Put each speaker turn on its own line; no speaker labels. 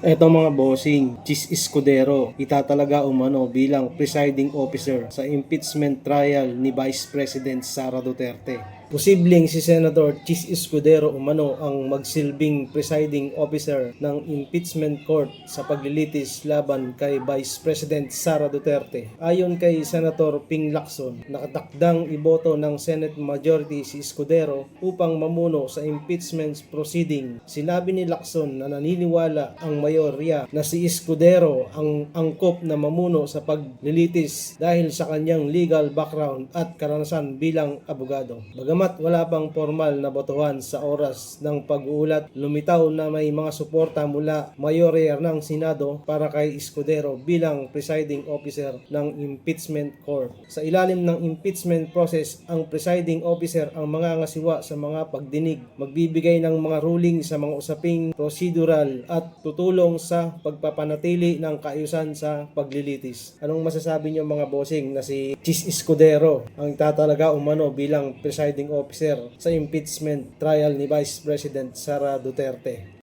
Eto mga bossing, Chis Escudero, itatalaga umano bilang presiding officer sa impeachment trial ni Vice President Sara Duterte. Posibleng si Senator Chis Escudero umano ang magsilbing presiding officer ng impeachment court sa paglilitis laban kay Vice President Sara Duterte. Ayon kay Senator Ping Lacson, nakatakdang iboto ng Senate Majority si Escudero upang mamuno sa impeachment proceeding. Sinabi ni Lacson na naniniwala ang mayorya na si Escudero ang angkop na mamuno sa paglilitis dahil sa kanyang legal background at karanasan bilang abogado. Bagamat wala pang formal na botohan sa oras ng pag-uulat, lumitaw na may mga suporta mula mayorya ng Senado para kay Escudero bilang presiding officer ng impeachment court. Sa ilalim ng impeachment process, ang presiding officer ang mangangasiwa sa mga pagdinig, magbibigay ng mga ruling sa mga usaping procedural at tutulong sa pagpapanatili ng kaayusan sa paglilitis. Anong masasabi niyo mga bossing na si Chis Escudero ang tatalaga umano bilang presiding officer sa impeachment trial ni Vice President Sara Duterte?